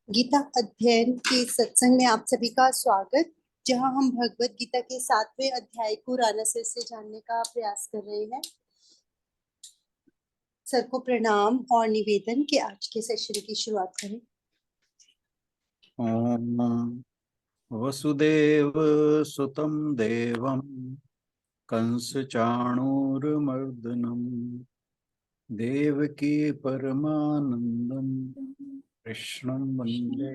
गीता अध्ययन के सत्संग में आप सभी का स्वागत। जहां हम भगवत गीता के 7वें अध्याय को राना सर से जानने का प्रयास कर रहे हैं। सर को प्रणाम और निवेदन कि आज के सेशन की शुरुआत करें। ओम वसुदेव सुतं देवं कंस चाणूरमर्दनम देवकी परमानंदम कृष्णं वंदे।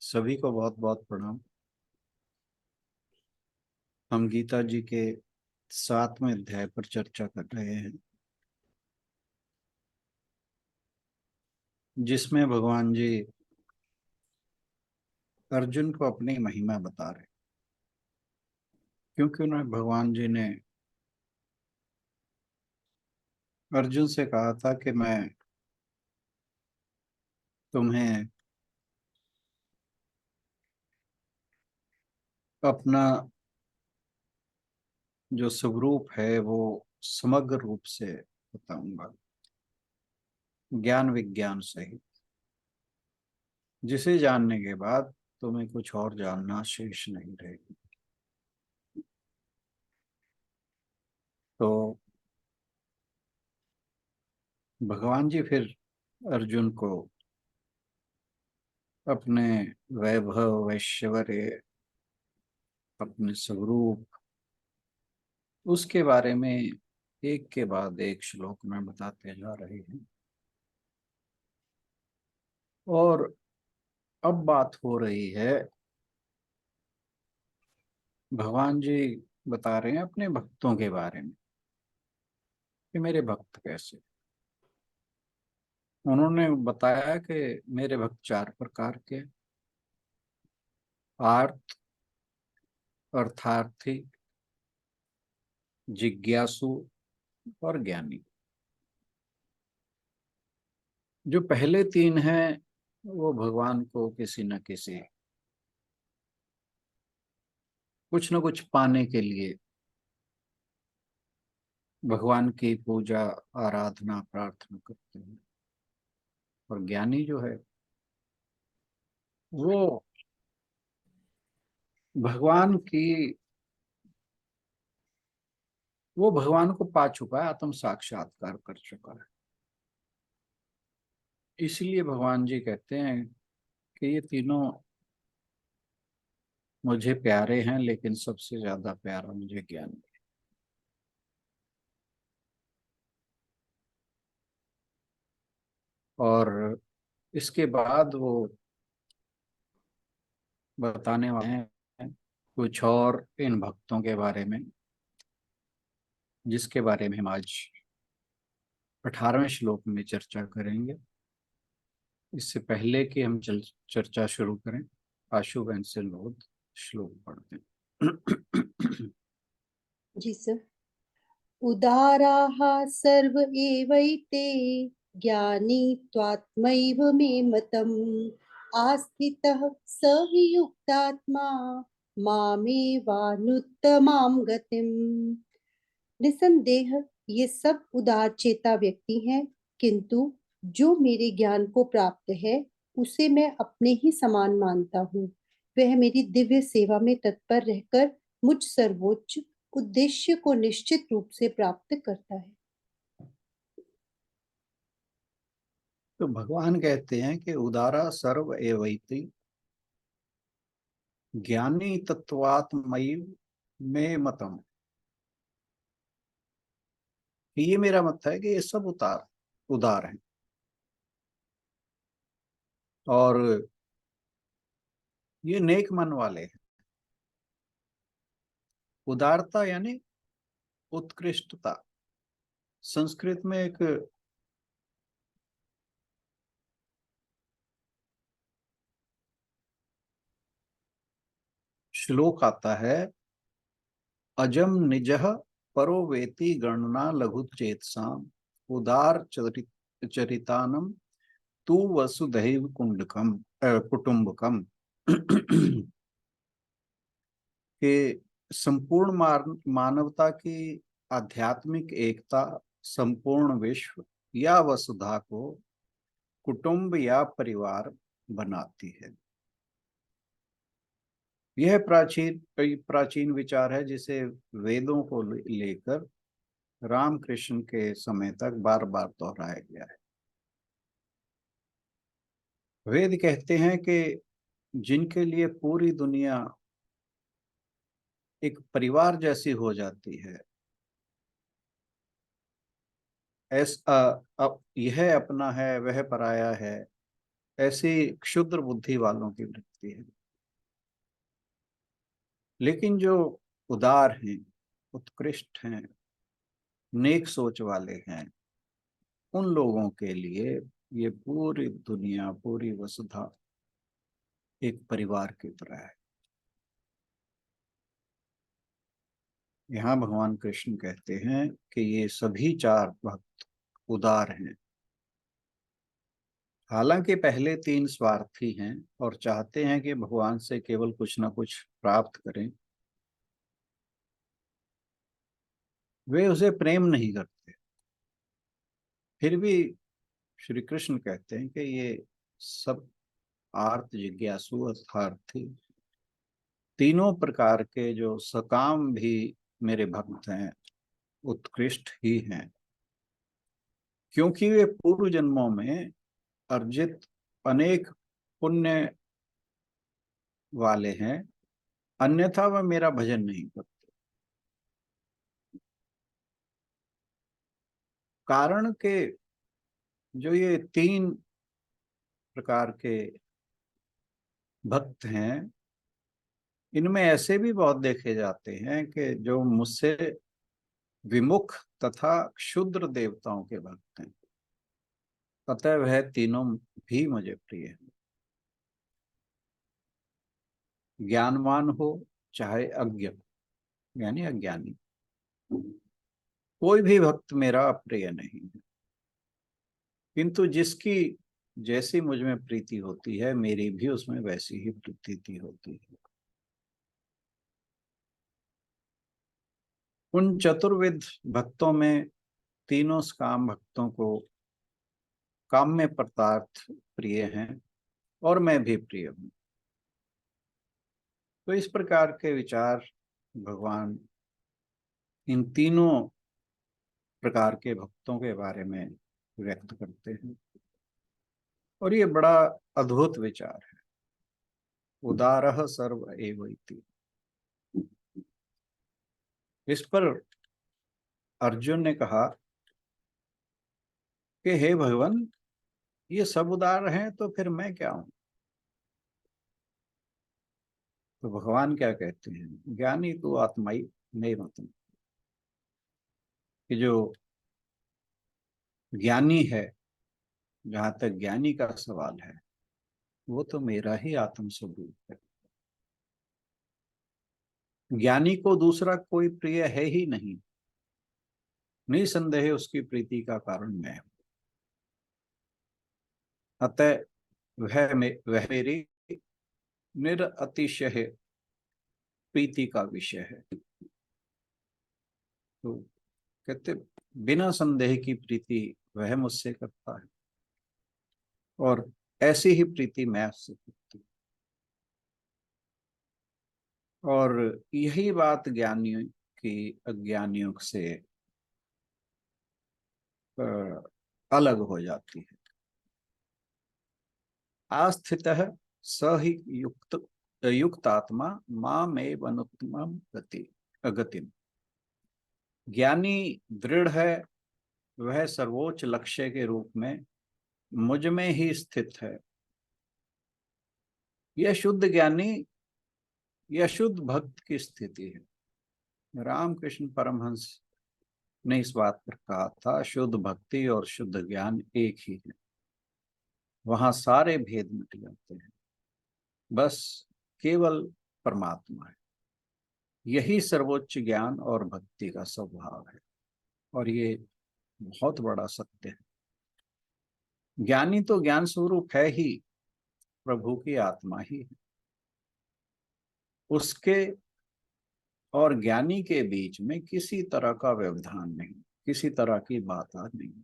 सभी को बहुत बहुत प्रणाम। हम गीता जी के 7वें अध्याय पर चर्चा कर रहे हैं, जिसमें भगवान जी अर्जुन को अपनी महिमा बता रहे, क्योंकि उन्हें भगवान जी ने अर्जुन से कहा था कि मैं तुम्हें अपना जो स्वरूप है वो समग्र रूप से बताऊंगा, ज्ञान विज्ञान सहित, जिसे जानने के बाद तुम्हें कुछ और जानना शेष नहीं रहेगा। तो भगवान जी फिर अर्जुन को अपने वैभव, ऐश्वर्य, अपने स्वरूप, उसके बारे में एक के बाद एक श्लोक में बताते जा रहे हैं। और अब बात हो रही है, भगवान जी बता रहे हैं अपने भक्तों के बारे में कि मेरे भक्त कैसे। उन्होंने बताया कि मेरे भक्त 4 प्रकार के: आर्त, अर्थार्थी, जिज्ञासु और ज्ञानी। जो पहले 3 हैं वो भगवान को किसी न किसी कुछ न कुछ पाने के लिए भगवान की पूजा, आराधना, प्रार्थना करते हैं। और ज्ञानी जो है वो भगवान की वो भगवान को पा चुका है, आत्म साक्षात्कार कर चुका है। इसलिए भगवान जी कहते हैं कि ये तीनों मुझे प्यारे हैं, लेकिन सबसे ज्यादा प्यारा मुझे ज्ञान है। और इसके बाद वो बताने वाले हैं कुछ और इन भक्तों के बारे में, जिसके बारे में हम आज 18वें श्लोक में चर्चा करेंगे। इससे पहले कि हम चर्चा शुरू करें, आशु बहन से लोग श्लोक पढ़ते हैं। जी सर। उदाराः सर्व एवैते ज्ञानी त्वात्मैव मे मतम् आस्थितः स हि युक्तात्मा मामेवानुत्तमां गतिम्। निसंदेह ये सब उदार चेता व्यक्ति हैं, किंतु जो मेरे ज्ञान को प्राप्त है उसे मैं अपने ही समान मानता हूँ। वह मेरी दिव्य सेवा में तत्पर रहकर मुझ सर्वोच्च उद्देश्य को निश्चित रूप से प्राप्त करता है। तो भगवान कहते हैं कि उदारा सर्व एवैति ज्ञानी तत्वात्मयि में मतम। ये मेरा मत है कि ये सब उदार हैं। और ये नेक मन वाले हैं। उदारता यानी उत्कृष्टता। संस्कृत में एक श्लोक आता है, अजम निजः परो वेति गणना लघु चेतसाम उदार चरितानम तू वसुधैव कुटुंबकम। कि संपूर्ण मानवता की आध्यात्मिक एकता, संपूर्ण विश्व या वसुधा को कुटुंब या परिवार बनाती है। यह प्राचीन विचार है जिसे वेदों को लेकर रामकृष्ण के समय तक बार बार दोहराया गया है। वेद कहते हैं कि जिनके लिए पूरी दुनिया एक परिवार जैसी हो जाती है, ऐसा अब यह अपना है वह पराया है, ऐसी क्षुद्र बुद्धि वालों की वृत्ति है। लेकिन जो उदार हैं, उत्कृष्ट हैं, नेक सोच वाले हैं, उन लोगों के लिए ये पूरी दुनिया, पूरी वसुधा एक परिवार की तरह है। यहाँ भगवान कृष्ण कहते हैं कि ये सभी चार भक्त उदार हैं। हालांकि पहले तीन स्वार्थी हैं और चाहते हैं कि भगवान से केवल कुछ ना कुछ प्राप्त करें, वे उसे प्रेम नहीं करते। फिर भी श्री कृष्ण कहते हैं कि ये सब आर्त जिज्ञासु अर्थार्थी, तीनों प्रकार के जो सकाम भी मेरे भक्त हैं, उत्कृष्ट ही हैं, क्योंकि वे पूर्व जन्मों में अर्जित अनेक पुण्य वाले हैं, अन्यथा वह मेरा भजन नहीं करते। कारण के जो ये तीन प्रकार के भक्त हैं, इनमें ऐसे भी बहुत देखे जाते हैं कि जो मुझसे विमुख तथा क्षुद्र देवताओं के भक्त हैं, अतः वह तीनों भी मुझे प्रिय हैं। ज्ञानवान हो चाहे अज्ञ यानी अज्ञानी, कोई भी भक्त मेरा अप्रिय नहीं है। किंतु जिसकी जैसी मुझ में प्रीति होती है, मेरी भी उसमें वैसी ही प्रीति होती है। उन चतुर्विध भक्तों में तीनों काम भक्तों को काम्य पदार्थ प्रिय हैं और मैं भी प्रिय हूं। तो इस प्रकार के विचार भगवान इन तीनों प्रकार के भक्तों के बारे में व्यक्त करते हैं, और ये बड़ा अद्भुत विचार है। उदारः सर्व एवैति। इस पर अर्जुन ने कहा कि हे भगवान, ये सब उदार हैं तो फिर मैं क्या हूं? तो भगवान क्या कहते हैं, ज्ञानी तो आत्माई नहीं मतलब, कि जो ज्ञानी है, जहां तक ज्ञानी का सवाल है, वो तो मेरा ही आत्म स्वरूप है। ज्ञानी को दूसरा कोई प्रिय है ही नहीं, निसंदेह उसकी प्रीति का कारण मैं हूं। अतः वह मेरी निरतिशय प्रीति का विषय है। तो कहते बिना संदेह की प्रीति वह मुझसे करता है, और ऐसी ही प्रीति मैं उससे करती हूँ। और यही बात ज्ञानियों की अज्ञानियों से अलग हो जाती है। आस्थितः स ही युक्तात्मा मामेव अनुत्तमं गतिम्। ज्ञानी दृढ़ है, वह सर्वोच्च लक्ष्य के रूप में मुझ में ही स्थित है। यह शुद्ध ज्ञानी, यह शुद्ध भक्त की स्थिति है। रामकृष्ण परमहंस ने इस बात पर कहा था, शुद्ध भक्ति और शुद्ध ज्ञान एक ही है, वहां सारे भेद मिट जाते हैं, बस केवल परमात्मा है। यही सर्वोच्च ज्ञान और भक्ति का स्वभाव है, और ये बहुत बड़ा सत्य है। ज्ञानी तो ज्ञान स्वरूप है ही, प्रभु की आत्मा ही है। उसके और ज्ञानी के बीच में किसी तरह का व्यवधान नहीं, किसी तरह की बात नहीं।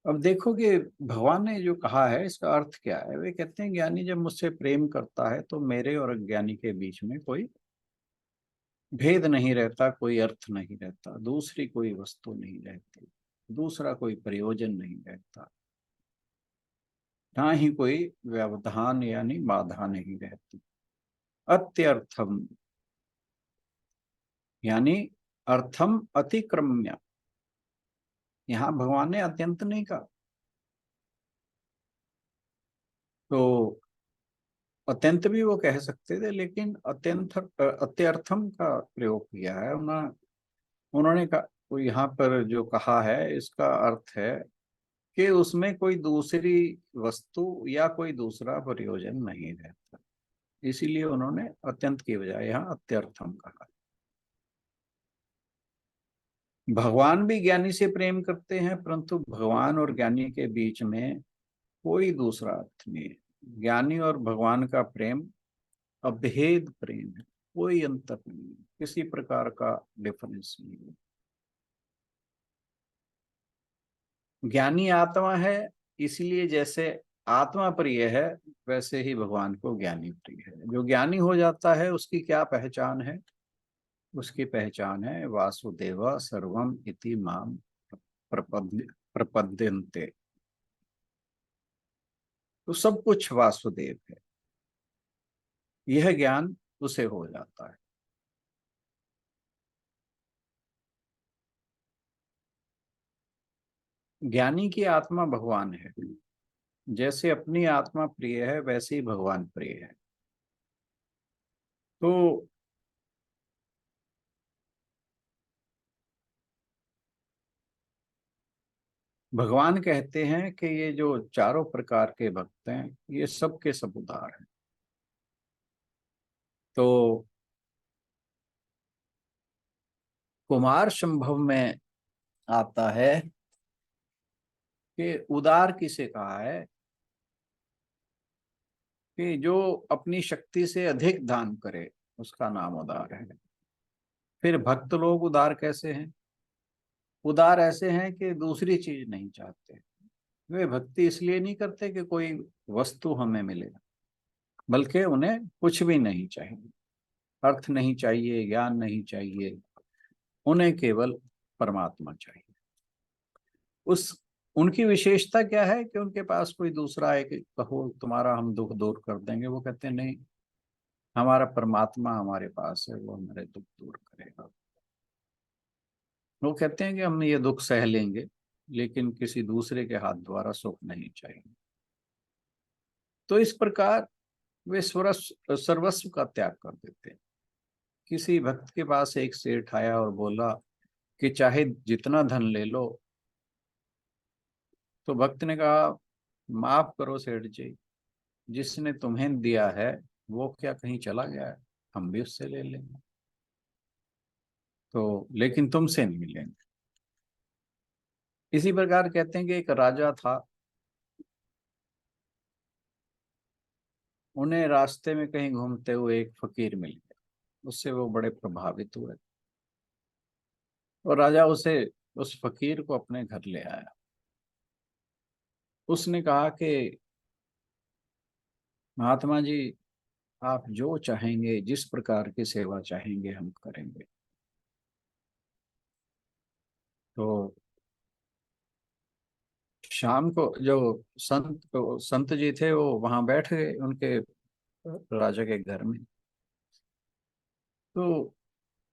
अब देखो कि भगवान ने जो कहा है इसका अर्थ क्या है। वे कहते हैं ज्ञानी जब मुझसे प्रेम करता है तो मेरे और अज्ञानी के बीच में कोई भेद नहीं रहता, कोई अर्थ नहीं रहता, दूसरी कोई वस्तु नहीं रहती, दूसरा कोई प्रयोजन नहीं रहता, ना ही कोई व्यवधान यानी बाधा नहीं रहती। अत्यर्थम यानी अर्थम अतिक्रम्य। यहां भगवान ने अत्यंत नहीं कहा, तो अत्यंत भी वो कह सकते थे, लेकिन अत्यर्थम का प्रयोग किया है उन्होंने कहा। तो यहाँ पर जो कहा है इसका अर्थ है कि उसमें कोई दूसरी वस्तु या कोई दूसरा प्रयोजन नहीं रहता, इसीलिए उन्होंने अत्यंत की बजाय यहाँ अत्यर्थम कहा। भगवान भी ज्ञानी से प्रेम करते हैं, परंतु भगवान और ज्ञानी के बीच में कोई दूसरा अर्थ नहीं है। ज्ञानी और भगवान का प्रेम अभेद प्रेम है, कोई अंतर नहीं है, किसी प्रकार का डिफरेंस नहीं है। ज्ञानी आत्मा है, इसलिए जैसे आत्मा प्रिय है वैसे ही भगवान को ज्ञानी प्रिय है। जो ज्ञानी हो जाता है उसकी क्या पहचान है? उसकी पहचान है वासुदेव सर्वम इति माम प्रपद्यन्ते। तो सब कुछ वासुदेव है, यह ज्ञान उसे हो जाता है। ज्ञानी की आत्मा भगवान है, जैसे अपनी आत्मा प्रिय है वैसे ही भगवान प्रिय है। तो भगवान कहते हैं कि ये जो चारों प्रकार के भक्त हैं ये सब के सब उदार हैं। तो कुमार संभव में आता है कि उदार किसे कहा है? कि जो अपनी शक्ति से अधिक दान करे उसका नाम उदार है। फिर भक्त लोग उदार कैसे हैं? उदार ऐसे हैं कि दूसरी चीज नहीं चाहते। वे भक्ति इसलिए नहीं करते कि कोई वस्तु हमें मिले, बल्कि उन्हें कुछ भी नहीं चाहिए, अर्थ नहीं चाहिए, ज्ञान नहीं चाहिए, उन्हें केवल परमात्मा चाहिए। उस उनकी विशेषता क्या है कि उनके पास कोई दूसरा है कि कहो तुम्हारा हम दुख दूर कर देंगे, वो कहते हैं नहीं, हमारा परमात्मा हमारे पास है, वो हमारे दुख दूर करेगा। वो कहते हैं कि हम ये दुख सह लेंगे, लेकिन किसी दूसरे के हाथ द्वारा सुख नहीं चाहिए। तो इस प्रकार वे सर्वस्व का त्याग कर देते हैं। किसी भक्त के पास एक सेठ आया और बोला कि चाहे जितना धन ले लो, तो भक्त ने कहा माफ करो सेठ जी, जिसने तुम्हें दिया है वो क्या कहीं चला गया है? हम भी उससे ले लेंगे, तो लेकिन तुमसे नहीं लेंगे। इसी प्रकार कहते हैं कि एक राजा था, उन्हें रास्ते में कहीं घूमते हुए एक फकीर मिल गया, उससे वो बड़े प्रभावित हुए और राजा उस फकीर को अपने घर ले आया। उसने कहा कि महात्मा जी, आप जो चाहेंगे, जिस प्रकार की सेवा चाहेंगे हम करेंगे। तो शाम को जो संत जी थे वो वहां बैठ गए उनके राजा के घर में। तो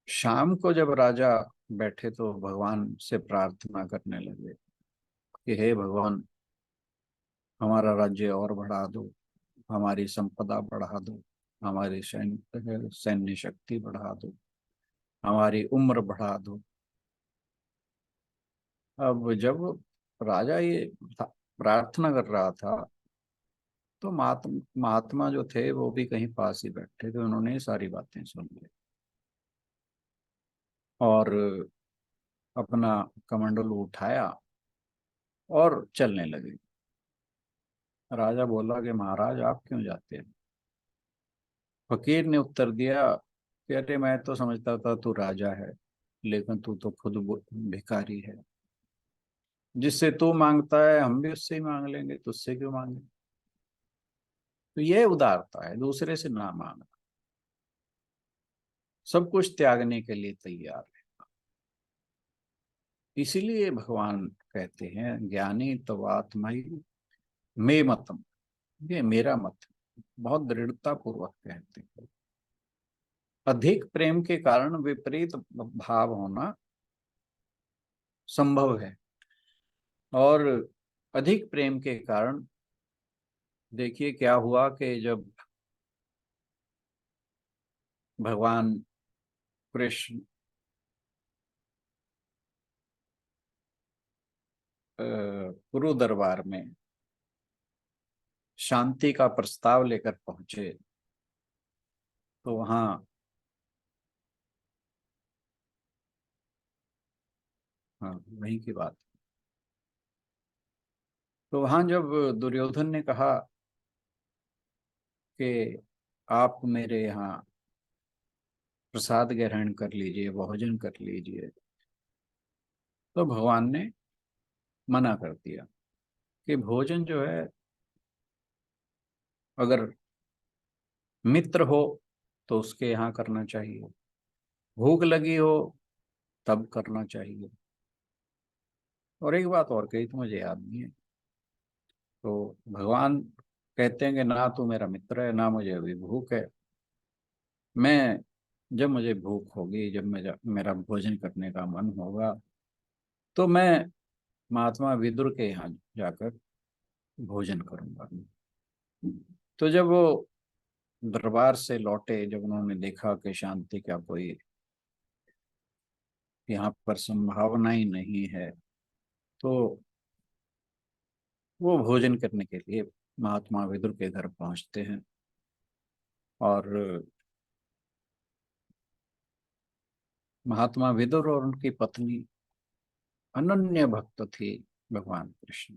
शाम को जब राजा बैठे तो भगवान से प्रार्थना करने लगे कि हे भगवान, हमारा राज्य और बढ़ा दो, हमारी संपदा बढ़ा दो, हमारी सैन्य शक्ति बढ़ा दो, हमारी उम्र बढ़ा दो। अब जब राजा ये प्रार्थना कर रहा था तो महात्मा जो थे वो भी कहीं पास ही बैठे थे, उन्होंने ये सारी बातें सुन ली और अपना कमंडल उठाया और चलने लगे। राजा बोला कि महाराज आप क्यों जाते हैं? फकीर ने उत्तर दिया कि अरे मैं तो समझता था तू राजा है, लेकिन तू तो खुद भिखारी है। जिससे तू मांगता है हम भी उससे ही मांग लेंगे, तुझसे क्यों मांगे। तो ये उदारता है, दूसरे से ना मांगना, सब कुछ त्यागने के लिए तैयार है। इसीलिए भगवान कहते हैं ज्ञानी तवात्मयि मे मतम, ये मेरा मत है। बहुत दृढ़ता पूर्वक कहते हैं। अधिक प्रेम के कारण विपरीत भाव होना संभव है, और अधिक प्रेम के कारण देखिए क्या हुआ कि जब भगवान कृष्ण गुरु दरबार में शांति का प्रस्ताव लेकर पहुंचे, तो वहाँ, हाँ वहीं की बात, तो वहाँ जब दुर्योधन ने कहा कि आप मेरे यहाँ प्रसाद ग्रहण कर लीजिए, भोजन कर लीजिए, तो भगवान ने मना कर दिया कि भोजन जो है अगर मित्र हो तो उसके यहाँ करना चाहिए, भूख लगी हो तब करना चाहिए। और एक बात और कही तो मुझे याद नहीं है, तो भगवान कहते हैं कि ना तू मेरा मित्र है, ना मुझे अभी भूख है। मैं, जब मुझे भूख होगी, जब मेरा भोजन करने का मन होगा, तो मैं महात्मा विदुर के यहाँ जाकर भोजन करूंगा। तो जब वो दरबार से लौटे, जब उन्होंने देखा कि शांति का कोई यहाँ पर संभावना ही नहीं है, तो वो भोजन करने के लिए महात्मा विदुर के घर पहुंचते हैं। और महात्मा विदुर और उनकी पत्नी अनन्य भक्त थी भगवान कृष्ण।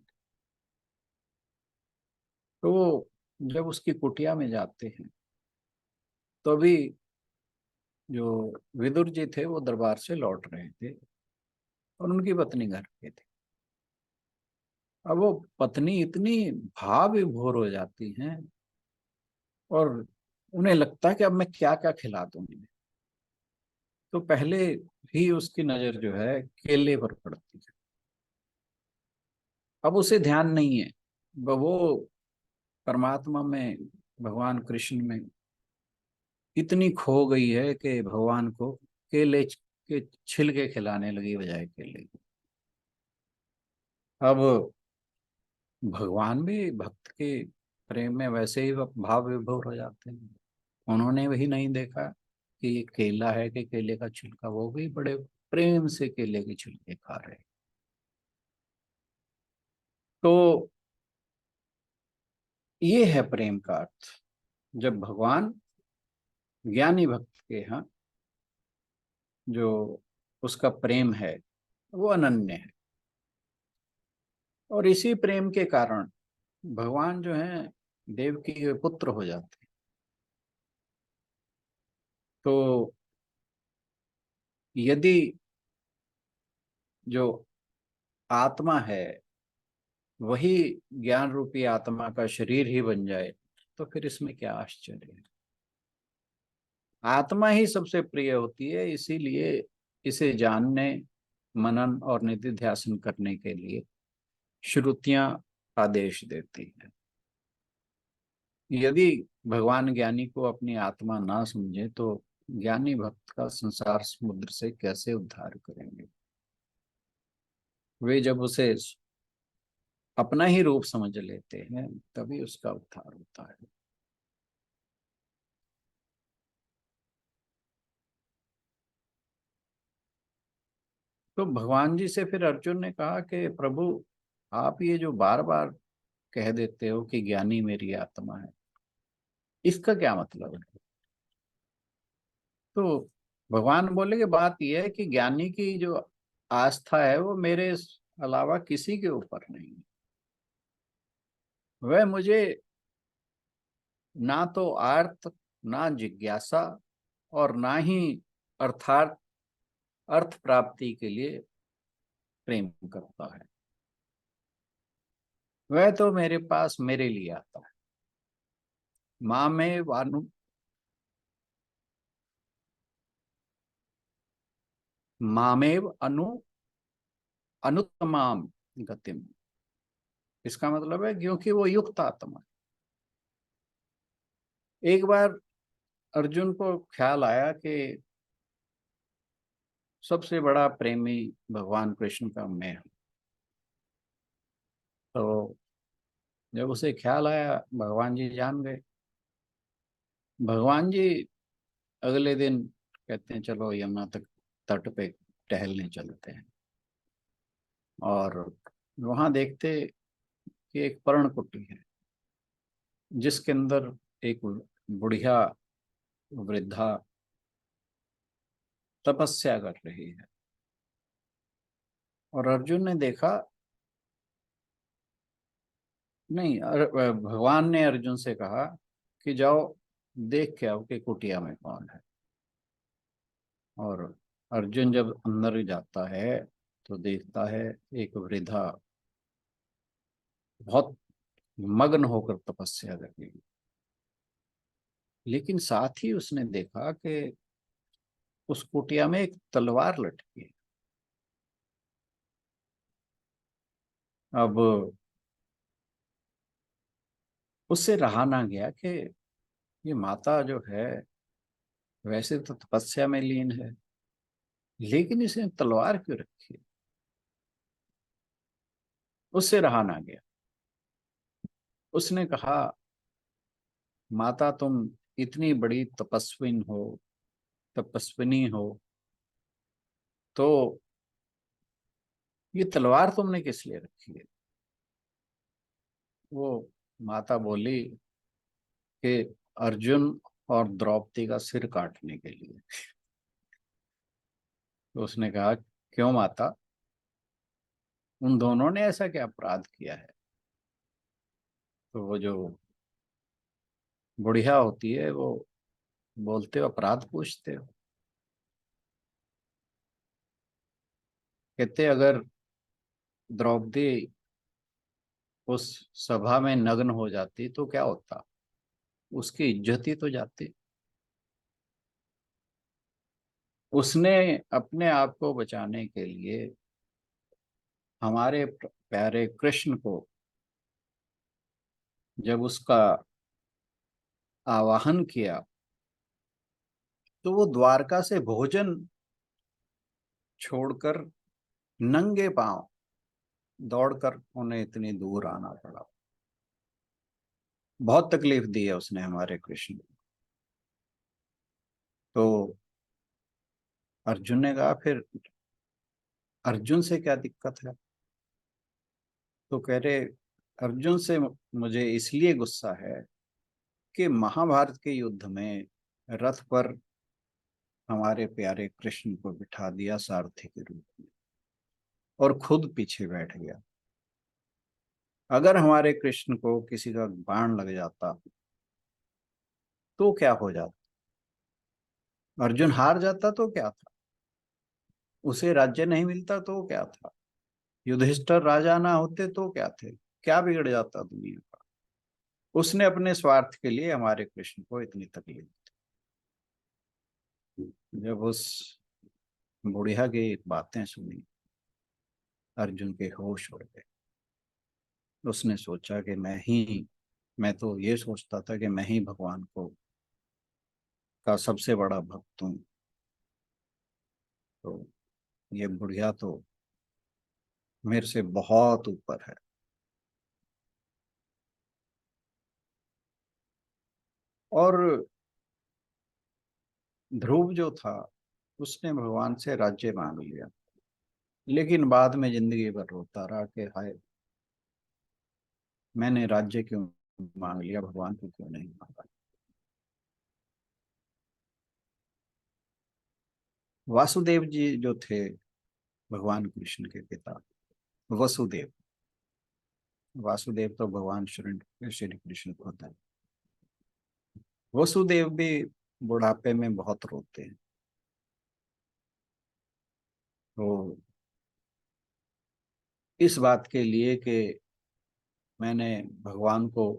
तो वो जब उसकी कुटिया में जाते हैं, तो अभी जो विदुर जी थे वो दरबार से लौट रहे थे और उनकी पत्नी घर पे थी। अब वो पत्नी इतनी भाव विभोर हो जाती हैं, और उन्हें लगता है कि अब मैं क्या क्या खिला दूं इन्हें। तो पहले ही उसकी नजर जो है केले पर पड़ती है। अब उसे ध्यान नहीं है, वो परमात्मा में, भगवान कृष्ण में इतनी खो गई है कि भगवान को केले के छिलके खिलाने लगी बजाय केले के। अब भगवान भी भक्त के प्रेम में वैसे ही भाव विभोर हो जाते हैं। उन्होंने वही नहीं देखा कि ये केला है कि केले का छिलका, वो भी बड़े प्रेम से केले के छिलके खा रहे हैं। तो ये है प्रेम का अर्थ, जब भगवान ज्ञानी भक्त के यहाँ जो उसका प्रेम है वो अनन्य है। और इसी प्रेम के कारण भगवान जो है देवकी के पुत्र हो जाते हैं। तो यदि जो आत्मा है वही ज्ञान रूपी आत्मा का शरीर ही बन जाए, तो फिर इसमें क्या आश्चर्य है। आत्मा ही सबसे प्रिय होती है, इसीलिए इसे जानने, मनन और निधिध्यासन करने के लिए श्रुतियां आदेश देती हैं। यदि भगवान ज्ञानी को अपनी आत्मा ना समझे, तो ज्ञानी भक्त का संसार समुद्र से कैसे उद्धार करेंगे। वे जब उसे अपना ही रूप समझ लेते हैं तभी उसका उद्धार होता है। तो भगवान जी से फिर अर्जुन ने कहा कि प्रभु, आप ये जो बार बार कह देते हो कि ज्ञानी मेरी आत्मा है, इसका क्या मतलब है। तो भगवान बोले कि बात यह है कि ज्ञानी की जो आस्था है वो मेरे अलावा किसी के ऊपर नहीं है। वह मुझे ना तो आर्त, ना जिज्ञासा, और ना ही अर्थात अर्थ प्राप्ति के लिए प्रेम करता है। वह तो मेरे पास मेरे लिए आता है। मामेव अनु मामेव अनु अनुत्तमाम गतिम। इसका मतलब है क्योंकि वो युक्त आत्मा है। एक बार अर्जुन को ख्याल आया कि सबसे बड़ा प्रेमी भगवान कृष्ण का मैं हूं। तो जब उसे ख्याल आया, भगवान जी जान गए। भगवान जी अगले दिन कहते हैं चलो यमुना तक तट पे टहलने चलते हैं। और वहां देखते कि एक पर्ण कुटी है जिसके अंदर एक बुढ़िया वृद्धा तपस्या कर रही है। और अर्जुन ने देखा, नहीं, भगवान ने अर्जुन से कहा कि जाओ देख के आओ कि कुटिया में कौन है। और अर्जुन जब अंदर जाता है तो देखता है एक वृद्धा बहुत मग्न होकर तपस्या कर रही है। लेकिन साथ ही उसने देखा कि उस कुटिया में एक तलवार लटकी है। अब उससे रहा ना गया कि ये माता जो है वैसे तो तपस्या में लीन है, लेकिन इसने तलवार क्यों रखी है। उससे रहा ना गया। उसने कहा, माता तुम इतनी बड़ी तपस्विनी हो, तो ये तलवार तुमने किस लिए रखी है। वो माता बोली कि अर्जुन और द्रौपदी का सिर काटने के लिए। तो उसने कहा, क्यों माता, उन दोनों ने ऐसा क्या अपराध किया है। तो वो जो बुढ़िया होती है वो बोलते हो अपराध पूछते हो। कहते अगर द्रौपदी उस सभा में नग्न हो जाती तो क्या होता, उसकी इज्जत ही तो जाती। उसने अपने आप को बचाने के लिए हमारे प्यारे कृष्ण को जब उसका आवाहन किया तो वो द्वारका से भोजन छोड़कर नंगे पांव दौड़कर उन्हें इतनी दूर आना पड़ा। बहुत तकलीफ दी है उसने हमारे कृष्ण को। तो अर्जुन ने कहा, फिर अर्जुन से क्या दिक्कत है। तो कह रहे, अर्जुन से मुझे इसलिए गुस्सा है कि महाभारत के युद्ध में रथ पर हमारे प्यारे कृष्ण को बिठा दिया सारथी के रूप में और खुद पीछे बैठ गया। अगर हमारे कृष्ण को किसी का बाण लग जाता तो क्या हो जाता, अर्जुन हार जाता तो क्या था, उसे राज्य नहीं मिलता तो क्या था, युधिष्ठिर राजा ना होते तो क्या थे, क्या बिगड़ जाता दुनिया का। उसने अपने स्वार्थ के लिए हमारे कृष्ण को इतनी तकलीफ दी। जब उस बुढ़िया की बातें सुनी, अर्जुन के होश उड़ गए। उसने सोचा कि मैं तो ये सोचता था कि मैं ही भगवान को का सबसे बड़ा भक्त हूँ। तो ये बुढ़िया तो मेरे से बहुत ऊपर है। और ध्रुव जो था उसने भगवान से राज्य मांग लिया, लेकिन बाद में जिंदगी भर रोता रहा कि हाय, मैंने राज्य क्यों मांग लिया, भगवान को क्यों नहीं मांगा। वासुदेव जी जो थे भगवान कृष्ण के पिता, वसुदेव, वासुदेव तो भगवान श्री कृष्ण को होता है। वसुदेव भी बुढ़ापे में बहुत रोते हैं। तो इस बात के लिए कि मैंने भगवान को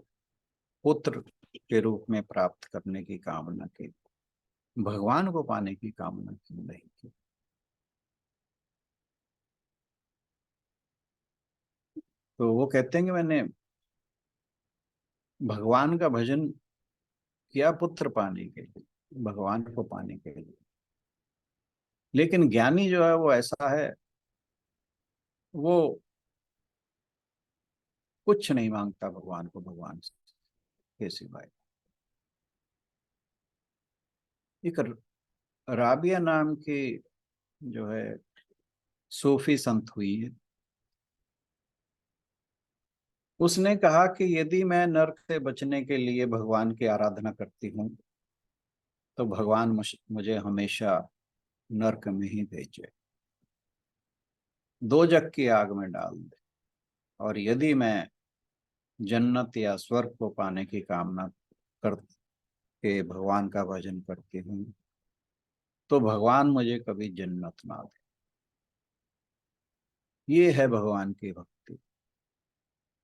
पुत्र के रूप में प्राप्त करने की कामना की, भगवान को पाने की कामना क्यों नहीं की? तो वो कहते हैं कि मैंने भगवान का भजन किया पुत्र पाने के लिए, भगवान को पाने के लिए। लेकिन ज्ञानी जो है वो ऐसा है, वो कुछ नहीं मांगता भगवान को, भगवान के सिवाय। एक राबिया नाम की जो है सूफी संत हुई है, उसने कहा कि यदि मैं नरक से बचने के लिए भगवान की आराधना करती हूँ तो भगवान मुझे हमेशा नरक में ही भेजे, दोजक की आग में डाल दे। और यदि मैं जन्नत या स्वर्ग को पाने की कामना करके भगवान का भजन करती हूँ तो भगवान मुझे कभी जन्नत ना दे। ये है भगवान की भक्ति,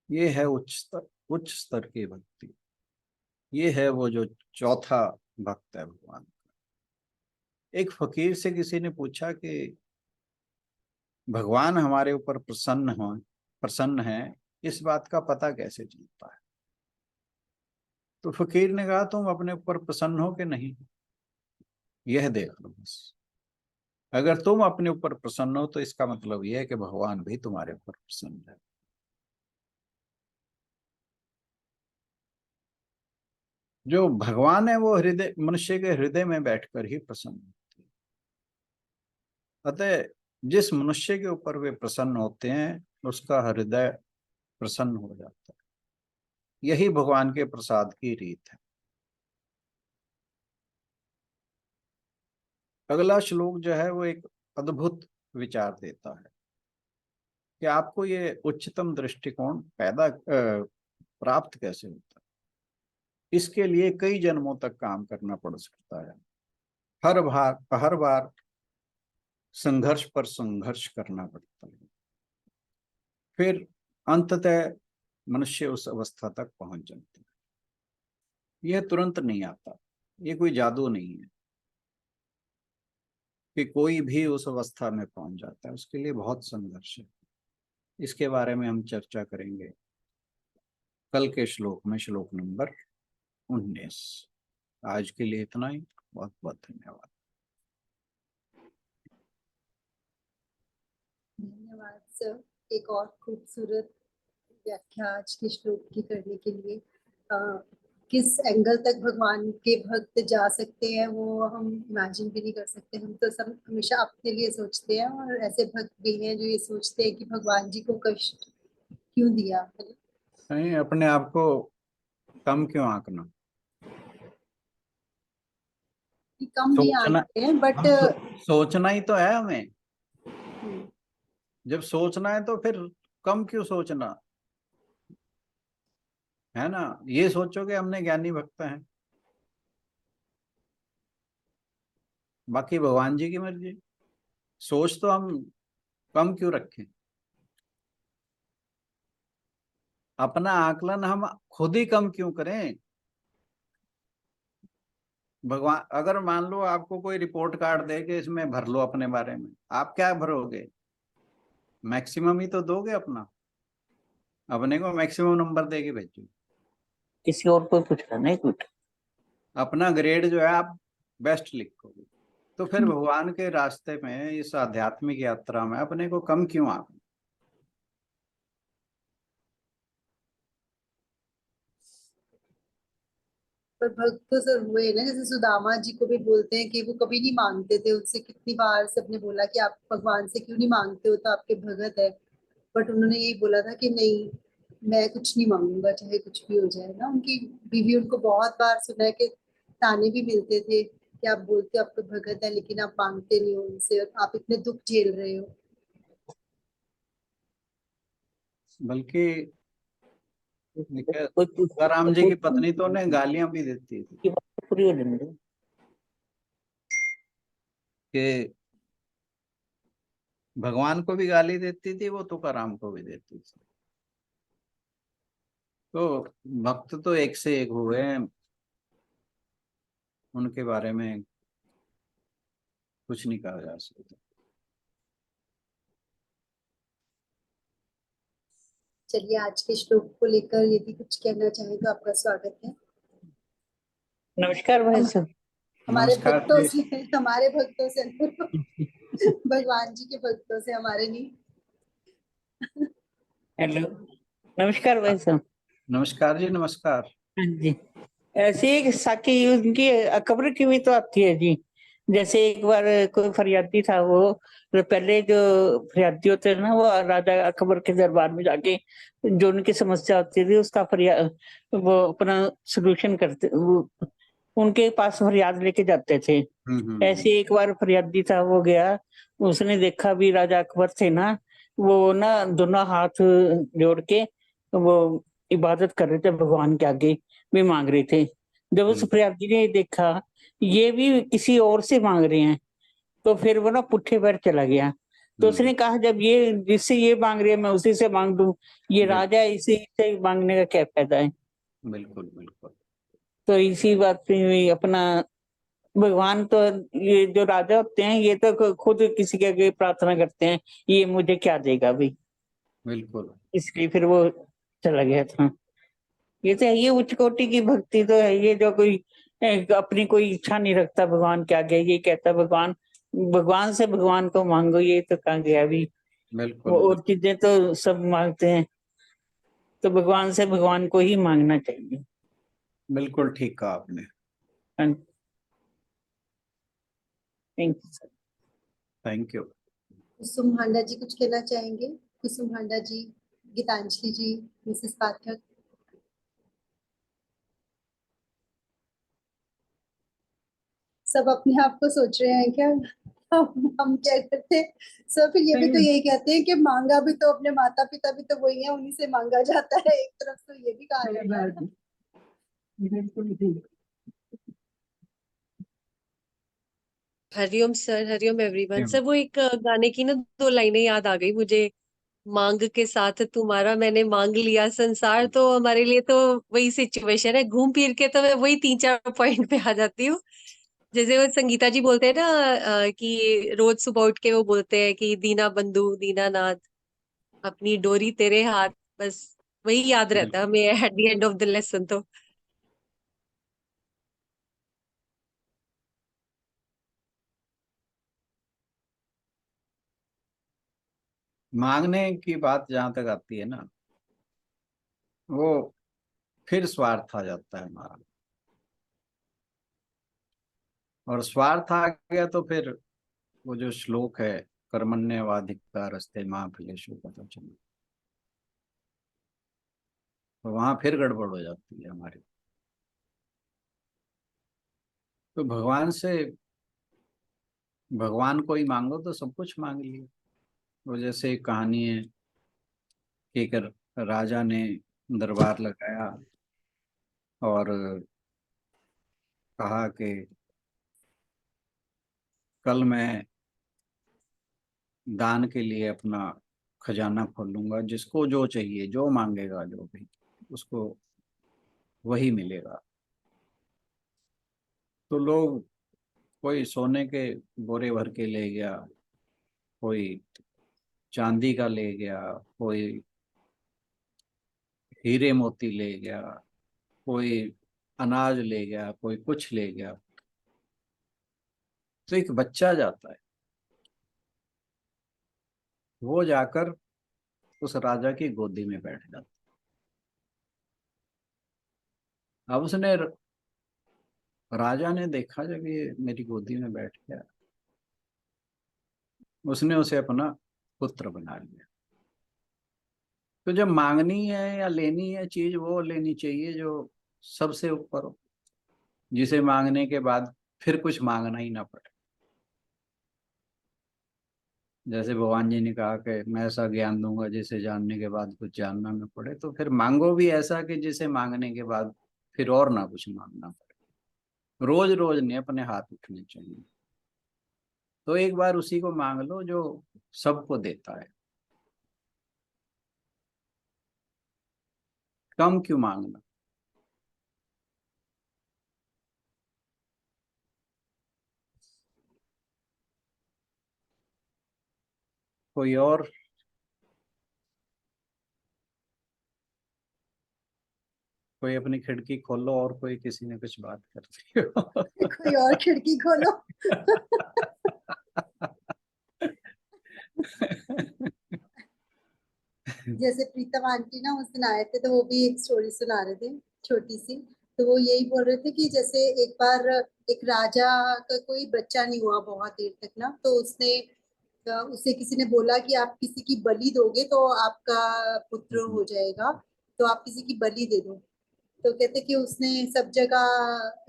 ये है उच्च स्तर की भक्ति, ये है वो जो चौथा भक्त है भगवान। एक फकीर से किसी ने पूछा कि भगवान हमारे ऊपर प्रसन्न है, इस बात का पता कैसे चलता है? तो फकीर ने कहा तुम अपने ऊपर प्रसन्न हो कि नहीं, यह देख लो बस। अगर तुम अपने ऊपर प्रसन्न हो तो इसका मतलब यह है कि भगवान भी तुम्हारे ऊपर प्रसन्न है। जो भगवान है वो हृदय, मनुष्य के हृदय में बैठकर ही प्रसन्न होते हैं। अतः जिस मनुष्य के ऊपर वे प्रसन्न होते हैं उसका हृदय प्रसन्न हो जाता है। यही भगवान के प्रसाद की रीत है। अगला श्लोक जो है वो एक अद्भुत विचार देता है कि आपको ये उच्चतम दृष्टिकोण प्राप्त कैसे होता है। इसके लिए कई जन्मों तक काम करना पड़ सकता है, हर बार संघर्ष पर संघर्ष करना पड़ता है, फिर अंततः मनुष्य उस अवस्था तक पहुंच जाता है। यह तुरंत नहीं आता, ये कोई जादू नहीं है कि कोई भी उस अवस्था में पहुंच जाता है, उसके लिए बहुत संघर्ष है। इसके बारे में हम चर्चा करेंगे कल के श्लोक में, श्लोक नंबर 19। आज के लिए इतना ही। बहुत बहुत धन्यवाद। धन्यवाद सर, एक और खूबसूरत व्याख्या आज के श्लोक की करने के लिए। किस एंगल तक भगवान के भक्त जा सकते हैं वो हम इमेजिन भी नहीं कर सकते। हम तो सब हमेशा अपने लिए सोचते हैं, और ऐसे भक्त भी हैं जो ये सोचते हैं कि भगवान जी को कष्ट क्यों दिया, है ना? नहीं, अपने आप को कम क्यों आंकना? कि कम नहीं सोचना, आंकते हैं, बट सोचना ही तो है हमें। जब सोचना है तो फिर कम क्यों सोचना, है ना? ये सोचो कि हमने ज्ञानी भक्त हैं, बाकी भगवान जी की मर्जी। सोच तो हम कम क्यों रखें? अपना आकलन हम खुद ही कम क्यों करें? भगवान अगर मान लो आपको कोई रिपोर्ट कार्ड दे के इसमें भर लो अपने बारे में, आप क्या भरोगे? मैक्सिमम ही तो दोगे अपना, अपने को मैक्सिमम नंबर दे के भेजो। किसी और को पूछना नहीं कुछ। अपना ग्रेड जो है आप बेस्ट लिखोगे। तो फिर भगवान के रास्ते में, इस आध्यात्मिक यात्रा में अपने को कम क्यों आंकना? पर भक्त तो सर हुए ना, जैसे सुदामा जी को भी बोलते हैं कि वो कभी नहीं मांगते थे। उनसे कितनी बार सबने बोला कि आप भगवान से क्यों नहीं मांगते हो, तो आपके भगत है। बट उन्होंने यही बोला था कि नहीं, मैं कुछ नहीं मांगूंगा चाहे कुछ भी हो जाए ना। उनकी बीवी उनको बहुत बार सुना है कि ताने भी मिलते थे कि आप बोलते हो आपके भगत है लेकिन आप मांगते नहीं हो उनसे, और आप इतने दुख झेल रहे हो। बल्कि कोई पूछता राम जी कोई की पत्नी तो उन्हें गालियां भी देती थी की बात पूरी हो जाने दो। कि भगवान को भी गाली देती थी वो, तुकाराम को भी देती थी। तो भक्त तो एक से एक हुए हैं, उनके बारे में कुछ नहीं कहा जा सकता। चलिए, आज के श्लोक को लेकर यदि कुछ कहना चाहें तो आपका स्वागत है। नमस्कार भाई हम साहब। हमारे नमस्कार भक्तों जी। से हमारे भक्तों से भगवान जी के भक्तों से, हमारे नहीं। हेलो, नमस्कार भाई साहब। नमस्कार जी, नमस्कार। हाँ जी। ऐसे एक साखी उनकी अकबर की भी तो आती है जी। जैसे एक बार कोई फरियादी था, वो जो पहले जो फरियादी होते हैं ना, वो राजा अकबर के दरबार में जाके जो उनकी समस्या होती थी उसका वो अपना सोल्यूशन करते, वो उनके पास फरियाद लेके जाते थे। हम्म। ऐसे एक बार फरियादी था, वो गया, उसने देखा भी राजा अकबर थे ना, वो ना दोनों हाथ जोड़ के वो इबादत कर रहे थे भगवान के आगे, भी मांग रहे थे। जब उस हम्म फरियादी ने देखा ये भी किसी और से मांग रहे हैं, तो फिर वो ना पुट्ठे पैर चला गया। तो हम्म, उसने कहा, जब ये जिससे ये मांग रहे हैं मैं उसी से मांग दूं, ये राजा है, इसी से मांगने का क्या फायदा है। बिल्कुल बिल्कुल। तो इसी बात पे अपना भगवान तो, ये जो राजा होते हैं ये तो खुद किसी के आगे प्रार्थना करते हैं, ये मुझे क्या देगा भाई, बिल्कुल इसलिए फिर वो चला गया था। ये तो है, ये उच्च कोटि की भक्ति तो है ये, जो कोई अपनी कोई इच्छा नहीं रखता भगवान के आगे, ये कहता भगवान, भगवान से भगवान को मांगो, ये तो कहाँ गया अभी। वो बिल्कुल। और चीजें तो सब मांगते हैं, तो भगवान से भगवान को ही मांगना चाहिए। बिल्कुल ठीक कहा आपने। Thank you. Thank you. Kusum Handa ji कुछ कहना चाहेंगे? कुसुम हांडा जी, गीतांजलि जी, मिसेस पाठक। सब अपने आप को सोच रहे हैं क्या? हम क्या करते हैं? सब फिर ये भी तो यही कहते हैं कि मांगा भी तो अपने माता पिता भी तो वही है, उन्हीं से मांगा जाता है। एक तरफ तो ये भी कहा जाता है। Hariom sir, Hariom everyone. Sir, वो एक गाने की ना दो लाइनें याद आ गई मुझे। मांग के साथ तुम्हारा मैंने मांग लिया संसार, तो हमारे लिए तो वही सिचुएशन है। घूम फिर के तो मैं वही 3-4 पॉइंट पे आ जाती हूँ। जैसे वो संगीता जी बोलते हैं ना, कि रोज सुबह उठ के वो बोलते हैं कि दीना बंधु दीना नाथ, अपनी डोरी तेरे हाथ। बस वही याद रहता है बिल्कुल। हमें at the end of the lesson तो। मांगने की बात जहां तक आती है ना, वो फिर स्वार्थ आ जाता है हमारा, और स्वार्थ आ गया तो फिर वो जो श्लोक है, कर्मण्येवाधिकारस्ते मां फलेषु कदाचन, तो वहां फिर गड़बड़ हो जाती है हमारी। तो भगवान को ही मांगो तो सब कुछ मांग लिया। वो जैसे एक कहानी है कि एक राजा ने दरबार लगाया और कहा कि कल मैं दान के लिए अपना खजाना खोलूंगा, जिसको जो चाहिए, जो मांगेगा, जो भी, उसको वही मिलेगा। तो लोग, कोई सोने के बोरे भर के ले गया, कोई चांदी का ले गया, कोई हीरे मोती ले गया, कोई अनाज ले गया, कोई कुछ ले गया। तो एक बच्चा जाता है, वो जाकर उस राजा की गोदी में बैठ जाता है। अब राजा ने देखा, जब ये मेरी गोदी में बैठ गया, उसने उसे अपना पुत्र बना लिया। तो जब मांगनी है या लेनी है चीज, वो लेनी चाहिए जो सबसे ऊपर हो, जिसे मांगने के बाद फिर कुछ मांगना ही ना पड़े। जैसे भगवान जी ने कहा कि मैं ऐसा ज्ञान दूंगा जिसे जानने के बाद कुछ जानना न पड़े, तो फिर मांगो भी ऐसा कि जिसे मांगने के बाद फिर और ना कुछ मांगना पड़े। रोज रोज नहीं अपने हाथ उठने चाहिए। तो एक बार उसी को मांग लो जो सबको देता है। कम क्यों मांगना? कोई और? कोई अपनी खिड़की खोलो, और कोई किसी ने कुछ बात कर दी हो। कोई और खिड़की खोलो। जैसे प्रीतम आंटी ना उस दिन आए थे, तो वो भी एक स्टोरी सुना रहे थे छोटी सी। तो वो यही बोल रहे थे कि जैसे एक बार एक राजा का कोई बच्चा नहीं हुआ बहुत देर तक ना, तो उसे किसी ने बोला कि आप किसी की बलि दोगे तो आपका पुत्र हो जाएगा, तो आप किसी की बलि दे दो। तो कहते कि उसने सब जगह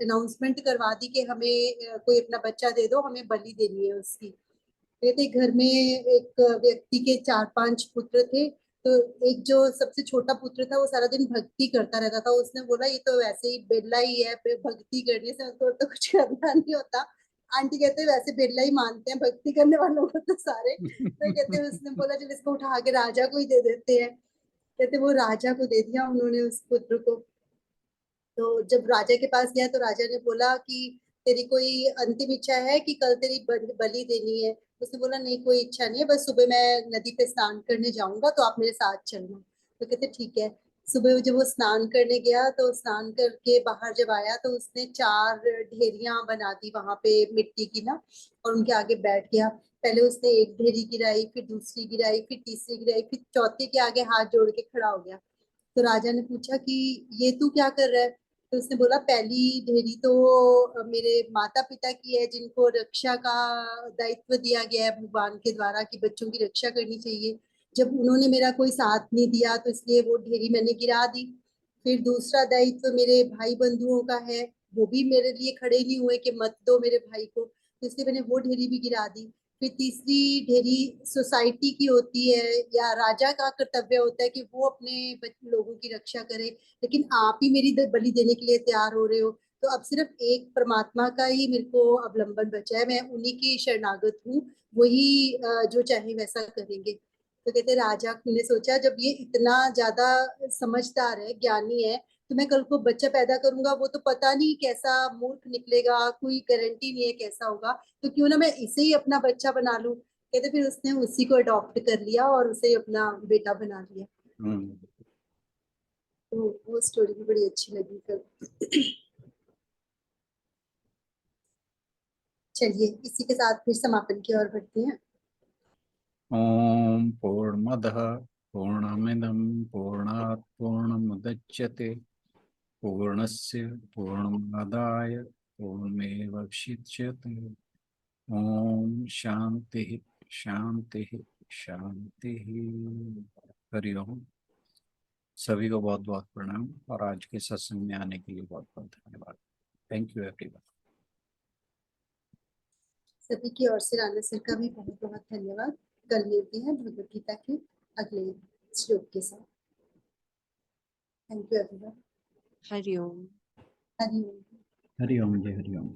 अनाउंसमेंट करवा दी कि हमें कोई अपना बच्चा दे दो, हमें बलि देनी है उसकी। कहते घर में एक व्यक्ति के 4-5 पुत्र थे। तो एक जो सबसे छोटा पुत्र था वो सारा दिन भक्ति करता रहता था। उसने बोला ये तो वैसे ही बेल्ला ही है, भक्ति करने से उसको तो कुछ करना नहीं होता। आंटी कहते वैसे बेल्ला ही मानते हैं भक्ति करने वालों को तो सारे। तो कहते उसने बोला जब इसको उठा के राजा को ही दे देते हैं। कहते वो राजा को दे दिया उन्होंने उस पुत्र को। तो जब राजा के पास गया तो राजा ने बोला कि तेरी कोई अंतिम इच्छा है कि कल तेरी बलि देनी है? उसने बोला नहीं, कोई इच्छा नहीं है, बस सुबह मैं नदी पे स्नान करने जाऊंगा, तो आप मेरे साथ चलना। तो कहते ठीक है। सुबह जब वो स्नान करने गया तो स्नान करके बाहर जब आया तो उसने 4 ढेरियां बना दी वहां पे मिट्टी की ना, और उनके आगे बैठ गया। पहले उसने एक ढेरी गिराई, फिर दूसरी गिराई, फिर तीसरी गिराई, फिर चौथी के आगे हाथ जोड़ के खड़ा हो गया। तो राजा ने पूछा कि ये तू क्या कर रहा है? तो उसने बोला पहली ढेरी तो मेरे माता पिता की है, जिनको रक्षा का दायित्व दिया गया है भगवान के द्वारा कि बच्चों की रक्षा करनी चाहिए। जब उन्होंने मेरा कोई साथ नहीं दिया तो इसलिए वो ढेरी मैंने गिरा दी। फिर दूसरा दायित्व मेरे भाई बंधुओं का है, वो भी मेरे लिए खड़े नहीं हुए कि मत दो मेरे भाई को, तो इसलिए मैंने वो ढेरी भी गिरा दी। फिर तीसरी ढेरी सोसाइटी की होती है, या राजा का कर्तव्य होता है कि वो अपने लोगों की रक्षा करे, लेकिन आप ही मेरी बलि देने के लिए तैयार हो रहे हो। तो अब सिर्फ एक परमात्मा का ही मेरे को अवलंबन बचा है, मैं उन्हीं की शरणागत हूँ, वही जो चाहे वैसा करेंगे। तो कहते राजा ने सोचा जब ये इतना ज्यादा समझदार है, ज्ञानी है, तो मैं कल को बच्चा पैदा करूंगा, वो तो पता नहीं कैसा मूर्ख निकलेगा, कोई गारंटी नहीं है कैसा होगा, तो क्यों ना मैं इसे ही अपना बच्चा बना लूं। कहते फिर उसने उसी को अडॉप्ट कर लिया और उसे अपना बेटा बना लिया। तो वो स्टोरी भी बड़ी अच्छी लगी कल। चलिए इसी के साथ फिर समापन की ओर बढ़ते हैं। ओम पूर्णमदः पूर्णमिदं पूर्णात् पूर्णमुदच्यते पूर्णस्य पूर्णमादाय पूर्णमेवावशिष्यते। ओम शांति शांति शांति। हरि ओम। सभी को बहुत बहुत प्रणाम, और आज के सत्संग में आने के लिए बहुत बहुत धन्यवाद। Thank you everyone. सभी की ओर से राणा सर का भी बहुत बहुत धन्यवाद। कल मिलते हैं भगवत गीता के अगले श्लोक के साथ। Thank you everyone. Hariom. Hari ओम। हरि ओम जय हरि ओम।